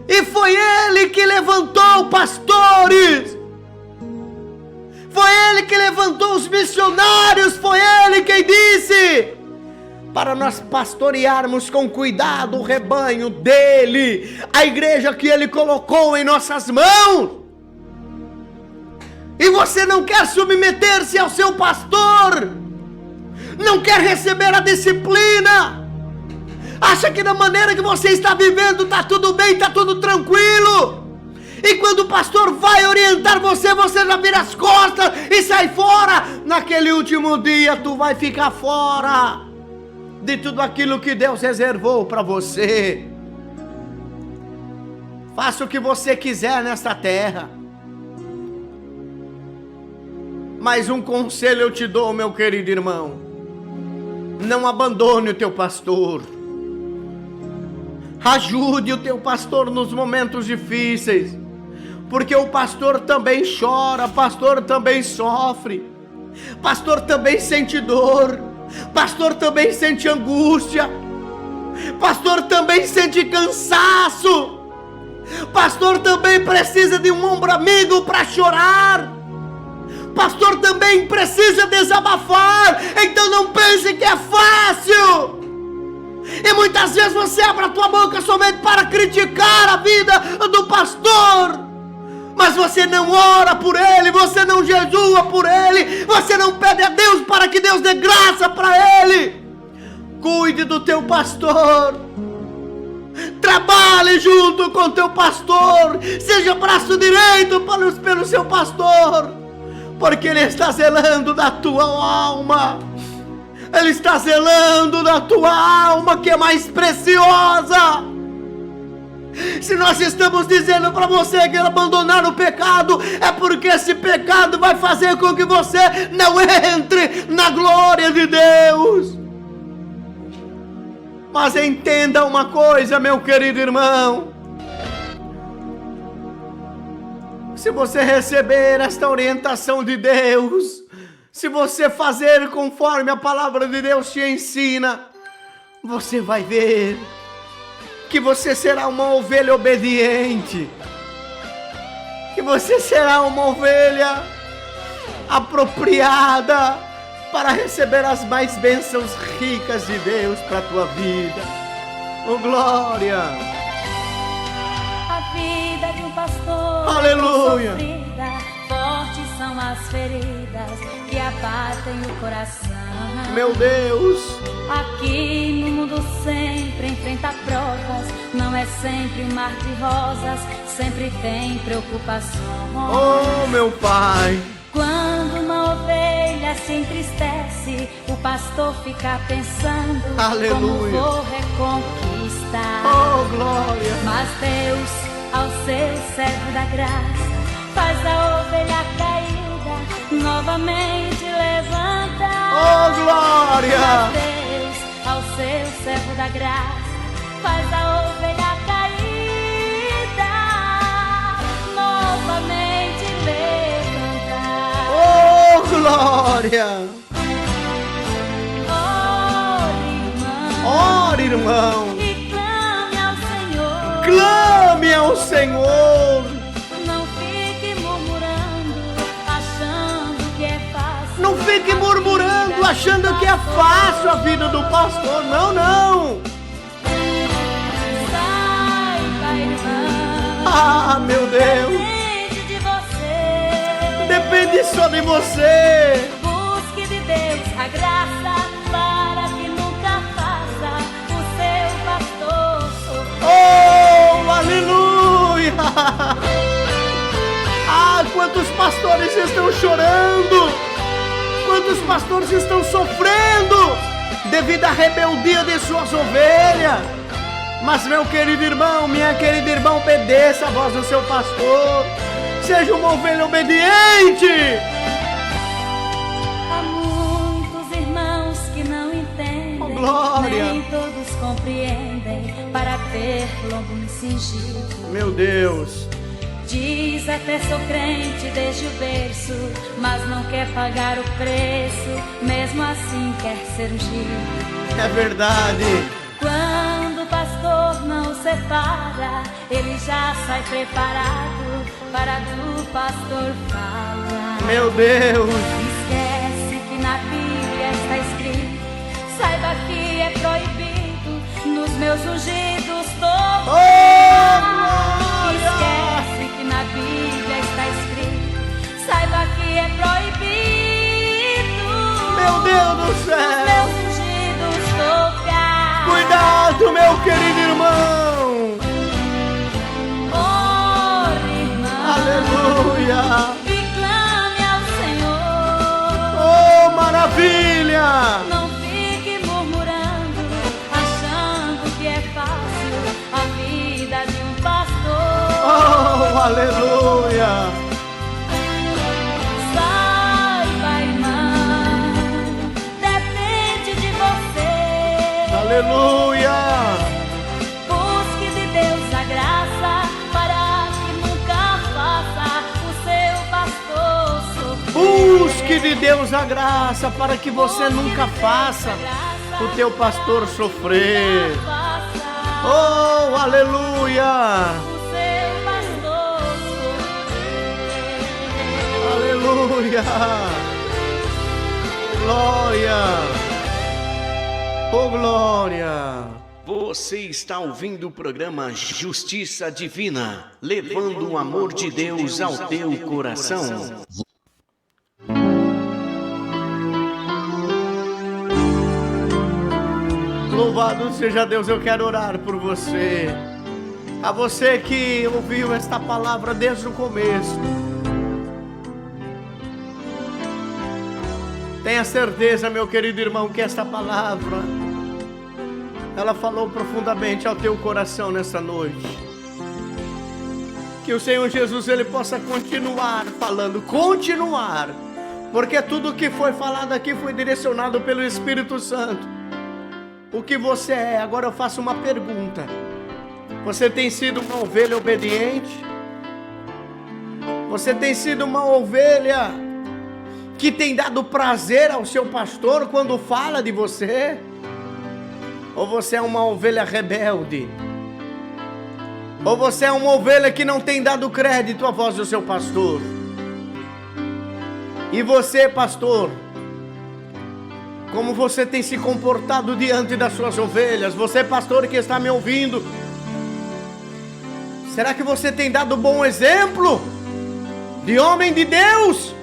E foi Ele que levantou pastores. Foi Ele que levantou os missionários. Foi Ele quem disse para nós pastorearmos com cuidado o rebanho dele, a igreja que ele colocou em nossas mãos. E você não quer submeter-se ao seu pastor, não quer receber a disciplina, acha que da maneira que você está vivendo está tudo bem, está tudo tranquilo, e quando o pastor vai orientar você, você já vira as costas e sai fora. Naquele último dia tu vai ficar fora de tudo aquilo que Deus reservou para você. Faça o que você quiser nesta terra, mas um conselho eu te dou, meu querido irmão: não abandone o teu pastor. Ajude o teu pastor nos momentos difíceis, porque o pastor também chora, pastor também sofre, pastor também sente dor, pastor também sente angústia, pastor também sente cansaço, pastor também precisa de um ombro amigo para chorar, pastor também precisa desabafar. Então não pense que é fácil, e muitas vezes você abre a tua boca somente para criticar a vida do pastor, mas você não ora por ele, você não jejua por ele, você não pede a Deus para que Deus dê graça para ele. Cuide do teu pastor, trabalhe junto com teu pastor, seja braço direito pelo seu pastor, porque ele está zelando da tua alma. Ele está zelando da tua alma, que é mais preciosa. Se nós estamos dizendo para você que abandonar o pecado, é porque esse pecado vai fazer com que você não entre na glória de Deus. Mas entenda uma coisa, meu querido irmão. Se você receber esta orientação de Deus, se você fazer conforme a palavra de Deus te ensina, você vai ver que você será uma ovelha obediente, que você será uma ovelha apropriada para receber as mais bênçãos ricas de Deus para a tua vida. Oh, glória! A vida de um pastor, aleluia, sofrida, fortes são as feridas que abatem o coração. Meu Deus! Aqui no mundo sempre enfrenta provas, não é sempre um mar de rosas, sempre tem preocupações. Oh, meu Pai! Quando uma ovelha se entristece, o pastor fica pensando, aleluia, como vou reconquistar. Oh, glória! Mas Deus, ao seu servo da graça, faz a ovelha caída novamente levantar. Oh, glória! Mas Deus, ao seu servo da graça, faz a ovelha caída novamente levantar. Oh, glória! Ore, irmão, e clame ao Senhor. Clame ao Senhor. Não fique murmurando, achando que é fácil. Não fique murmurando, achando que é fácil a vida do pastor. Não, não. Saiba, irmão. Ah, meu Deus. Depende de você. Depende só de você. Busque de Deus a graça para que nunca faça o seu pastor sofrer. Oh, aleluia. Ah, quantos pastores estão chorando. Quantos pastores estão sofrendo devido à rebeldia de suas ovelhas. Mas, meu querido irmão, minha querida irmã, obedeça a voz do seu pastor. Seja uma ovelha obediente. Há muitos irmãos que não entendem, oh, glória, nem todos compreendem, para ter lombo no cingido. Meu Deus. Diz até sou crente desde o berço, mas não quer pagar o preço, mesmo assim quer ser ungido. É verdade. Quando o pastor não o separa, ele já sai preparado para do pastor falar. Meu Deus. Esquece que na Bíblia está escrito, saiba que é proibido nos meus ungidos tocar. Oh, esquece que na Bíblia está escrito, saiba que é proibido. Meu Deus do céu. Nos meus ungidos tocar. Cuidado, meu querido irmão. Oh, irmão. Aleluia. E clame ao Senhor. Oh, maravilha. Não fique murmurando, achando que é fácil a vida de um pastor. Oh, aleluia. Saiba, irmão, depende de você. Aleluia. Busque de Deus a graça para que nunca faça o seu pastor sofrer. Busque de Deus a graça para que você nunca faça o teu pastor sofrer. Oh, aleluia. O seu pastor sofrer. Aleluia. Glória. Oh, glória. Você está ouvindo o programa Justiça Divina, levando o amor de Deus ao teu coração. Louvado seja Deus, eu quero orar por você. A você que ouviu esta palavra desde o começo. Tenha certeza, meu querido irmão, que esta palavra, ela falou profundamente ao teu coração nessa noite. Que o Senhor Jesus, Ele possa continuar falando, porque tudo que foi falado aqui foi direcionado pelo Espírito Santo. O que você é? Agora eu faço uma pergunta. Você tem sido uma ovelha obediente? Você tem sido uma ovelha que tem dado prazer ao seu pastor quando fala de você? Ou você é uma ovelha rebelde? Ou você é uma ovelha que não tem dado crédito à voz do seu pastor? E você, pastor, como você tem se comportado diante das suas ovelhas? Você, pastor, que está me ouvindo, será que você tem dado bom exemplo de homem de Deus?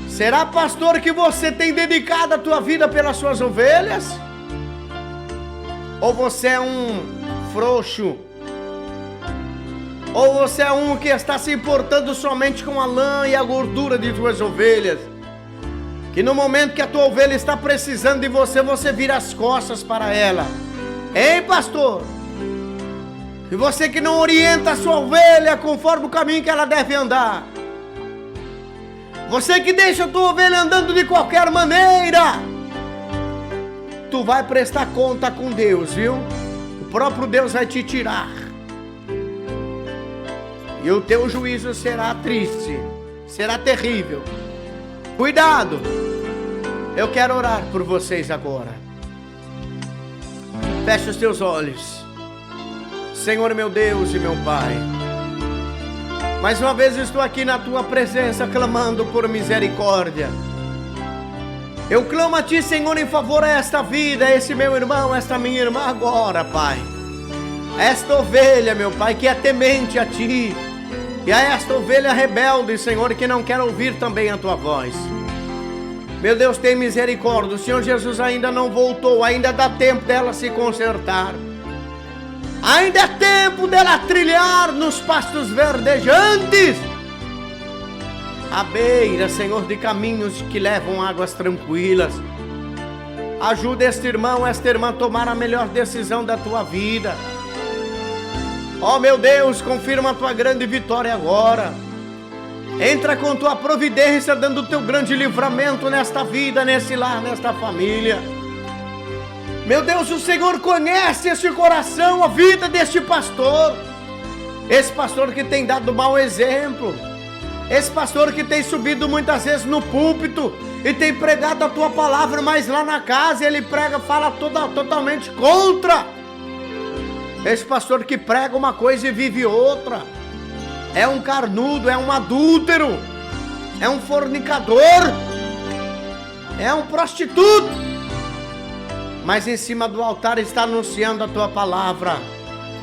Será, pastor, que você tem dedicado a tua vida pelas suas ovelhas? Ou você é um frouxo? Ou você é um que está se importando somente com a lã e a gordura de tuas ovelhas? Que no momento que a tua ovelha está precisando de você, você vira as costas para ela. Hein, pastor? E você que não orienta a sua ovelha conforme o caminho que ela deve andar. Você que deixa a tua ovelha andando de qualquer maneira. Tu vai prestar conta com Deus, viu? O próprio Deus vai te tirar. E o teu juízo será triste, será terrível. Cuidado! Eu quero orar por vocês agora. Feche os teus olhos. Senhor, meu Deus e meu Pai, mais uma vez estou aqui na tua presença clamando por misericórdia. Eu clamo a ti, Senhor, em favor a esta vida, a esse meu irmão, esta minha irmã agora, Pai. Esta ovelha, meu Pai, que é temente a ti. E a esta ovelha rebelde, Senhor, que não quer ouvir também a tua voz. Meu Deus, tem misericórdia. O Senhor Jesus ainda não voltou, ainda dá tempo dela se consertar. Ainda é tempo dela trilhar nos pastos verdejantes, à beira, Senhor, de caminhos que levam águas tranquilas. Ajuda este irmão, esta irmã a tomar a melhor decisão da tua vida. Ó meu Deus, confirma a tua grande vitória agora. Entra com tua providência, dando o teu grande livramento nesta vida, nesse lar, nesta família. Meu Deus, o Senhor conhece esse coração, a vida deste pastor. Esse pastor que tem dado mau exemplo. Esse pastor que tem subido muitas vezes no púlpito e tem pregado a tua palavra, mas lá na casa ele prega, fala totalmente contra. Esse pastor que prega uma coisa e vive outra. É um carnudo, é um adúltero, é um fornicador, é um prostituto. Mas em cima do altar está anunciando a tua palavra.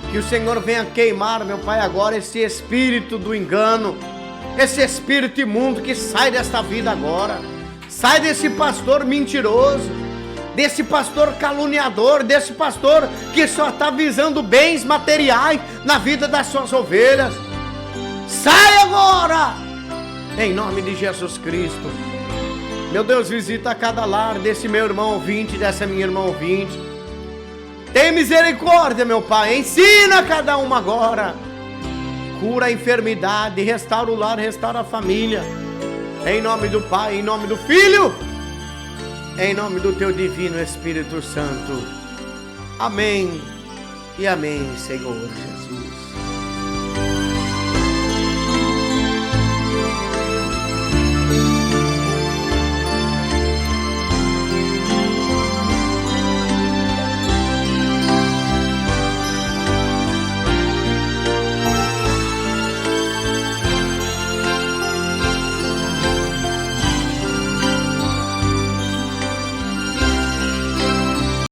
Que o Senhor venha queimar, meu Pai, agora esse espírito do engano, esse espírito imundo que sai desta vida agora. Sai desse pastor mentiroso, desse pastor caluniador, desse pastor que só está visando bens materiais na vida das suas ovelhas. Sai agora, em nome de Jesus Cristo. Meu Deus, visita cada lar desse meu irmão ouvinte, dessa minha irmã ouvinte. Tem misericórdia, meu Pai. Ensina cada uma agora. Cura a enfermidade, restaura o lar, restaura a família. Em nome do Pai, em nome do Filho, em nome do teu divino Espírito Santo. Amém e amém, Senhor Jesus.